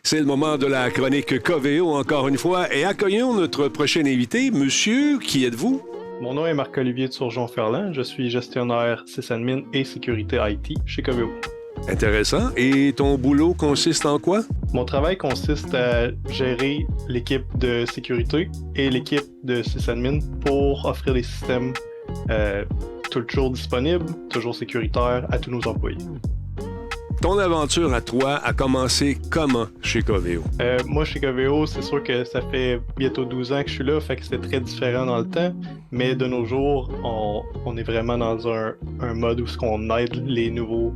C'est le moment de la chronique Coveo, encore une fois, et accueillons notre prochain invité. Monsieur, qui êtes-vous? Mon nom est Marc-Olivier Turgeon-Ferland. Je suis gestionnaire sysadmin et sécurité IT chez Coveo. Intéressant. Et ton boulot consiste en quoi? Mon travail consiste à gérer l'équipe de sécurité et l'équipe de sysadmin pour offrir des systèmes toujours disponibles, toujours sécuritaires à tous nos employés. Ton aventure à toi a commencé comment chez Coveo? Moi, chez Coveo, c'est sûr que ça fait bientôt 12 ans que je suis là, fait que c'était très différent dans le temps. Mais de nos jours, on est vraiment dans un mode où on aide les nouveaux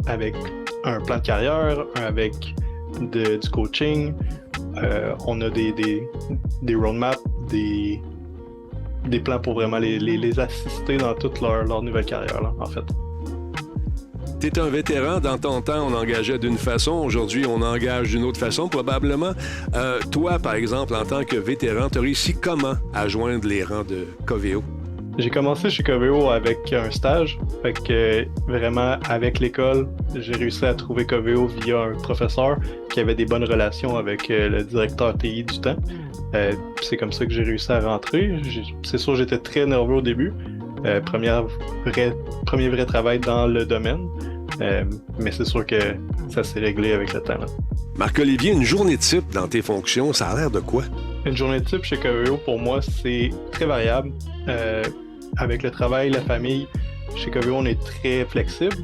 avec un plan de carrière, avec du coaching. On a des roadmaps, des plans pour vraiment les assister dans toute leur nouvelle carrière, là, en fait. Tu es un vétéran. Dans ton temps, on engageait d'une façon. Aujourd'hui, on engage d'une autre façon, probablement. Toi, par exemple, en tant que vétéran, tu as réussi comment à joindre les rangs de Coveo? J'ai commencé chez Coveo avec un stage. Fait que vraiment, avec l'école, j'ai réussi à trouver Coveo via un professeur qui avait des bonnes relations avec le directeur TI du temps. C'est comme ça que j'ai réussi à rentrer. C'est sûr, j'étais très nerveux au début. Premier vrai travail dans le domaine. Mais c'est sûr que ça s'est réglé avec le temps. Là. Marc-Olivier, une journée type dans tes fonctions, ça a l'air de quoi? Une journée type chez Coveo, pour moi, c'est très variable. Avec le travail, la famille, chez Coveo, on est très flexible.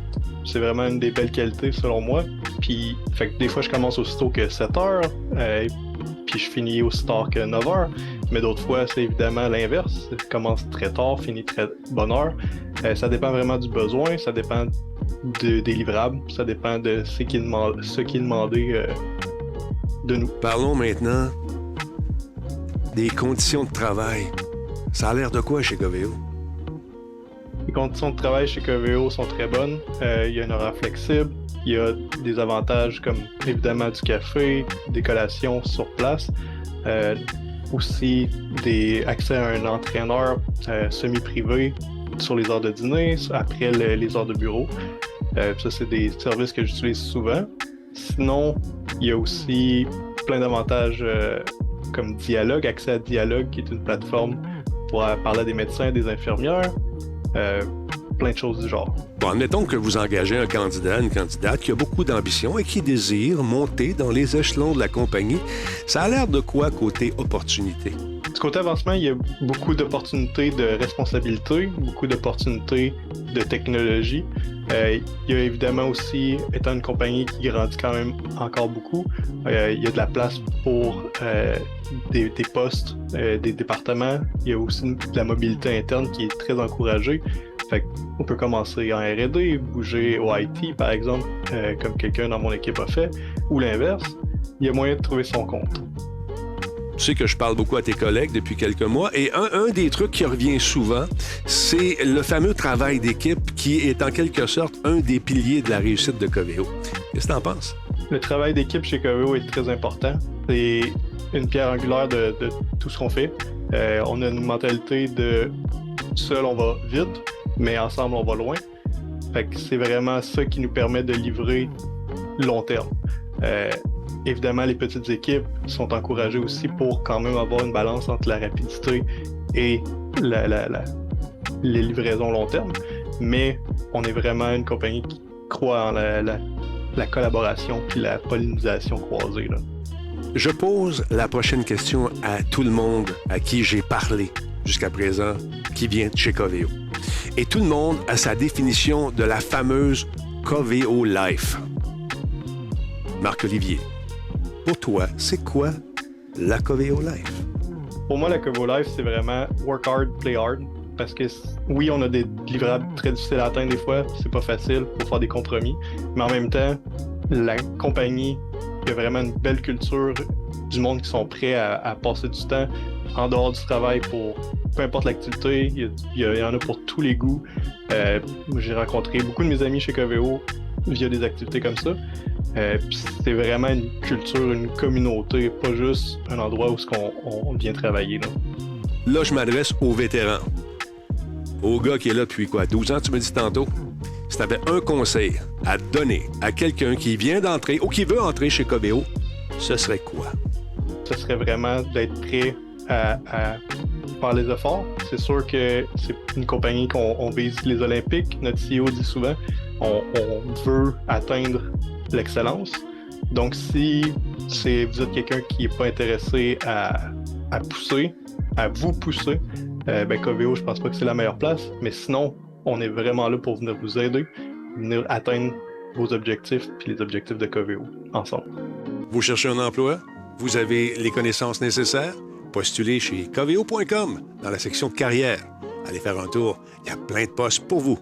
C'est vraiment une des belles qualités, selon moi. Puis, fait que des fois, je commence aussitôt que 7 heures, puis je finis aussi tard que 9 heures. Mais d'autres fois, c'est évidemment l'inverse. Je commence très tard, finis très bonne heure. Ça dépend vraiment du besoin, ça dépend des livrables, ça dépend de ce qui est demandé de nous. Parlons maintenant des conditions de travail. Ça a l'air de quoi chez Coveo? Les conditions de travail chez Coveo sont très bonnes. Il y a un horaire flexible. Il y a des avantages comme évidemment du café, des collations sur place. Aussi des accès à un entraîneur semi-privé sur les heures de dîner, après les heures de bureau. Ça, c'est des services que j'utilise souvent. Sinon, il y a aussi plein d'avantages comme Dialogue, accès à Dialogue, qui est une plateforme pour parler à des médecins, des infirmières. Plein de choses du genre. Bon, admettons que vous engagez un candidat, une candidate qui a beaucoup d'ambition et qui désire monter dans les échelons de la compagnie. Ça a l'air de quoi côté opportunité? Du côté avancement, il y a beaucoup d'opportunités de responsabilité, beaucoup d'opportunités de technologie. Il y a évidemment aussi, étant une compagnie qui grandit quand même encore beaucoup, il y a de la place pour des postes, des départements. Il y a aussi de la mobilité interne qui est très encouragée. Fait qu'on peut commencer en R&D, bouger au IT, par exemple, comme quelqu'un dans mon équipe a fait, ou l'inverse. Il y a moyen de trouver son compte. Tu sais que je parle beaucoup à tes collègues depuis quelques mois et un des trucs qui revient souvent, c'est le fameux travail d'équipe qui est en quelque sorte un des piliers de la réussite de Coveo. Qu'est-ce que tu en penses? Le travail d'équipe chez Coveo est très important. C'est une pierre angulaire de tout ce qu'on fait. On a une mentalité de seul on va vite, mais ensemble on va loin. Fait que c'est vraiment ça qui nous permet de livrer long terme. Évidemment, les petites équipes sont encouragées aussi pour quand même avoir une balance entre la rapidité et les livraisons long terme. Mais on est vraiment une compagnie qui croit en la collaboration puis la pollinisation croisée. Là. Je pose la prochaine question à tout le monde à qui j'ai parlé jusqu'à présent, qui vient de chez Coveo. Et tout le monde a sa définition de la fameuse Coveo Life. Marc-Olivier, pour toi, c'est quoi la Coveo Life? Pour moi, la Coveo Life, c'est vraiment work hard, play hard. Parce que oui, on a des livrables très difficiles à atteindre des fois, c'est pas facile pour faire des compromis. Mais en même temps, la compagnie, il y a vraiment une belle culture du monde qui sont prêts à passer du temps en dehors du travail pour peu importe l'activité. Il y en a pour tous les goûts. J'ai rencontré beaucoup de mes amis chez Coveo via des activités comme ça. Puis c'est vraiment une culture, une communauté, pas juste un endroit où on vient travailler. Là, je m'adresse aux vétérans. Au gars qui est là depuis 12 ans, tu me dis tantôt? si tu avais un conseil à donner à quelqu'un qui vient d'entrer ou qui veut entrer chez Coveo, ce serait quoi? Ce serait vraiment d'être prêt à faire les efforts. C'est sûr que c'est une compagnie qu'on vise les Olympiques. Notre CEO dit souvent, on veut atteindre l'excellence. Donc, si vous êtes quelqu'un qui n'est pas intéressé à pousser, à vous pousser, Coveo, je pense pas que c'est la meilleure place. Mais sinon, on est vraiment là pour venir vous aider, venir atteindre vos objectifs puis les objectifs de Coveo ensemble. Vous cherchez un emploi? Vous avez les connaissances nécessaires? Postulez chez coveo.com dans la section carrière. Allez faire un tour, il y a plein de postes pour vous.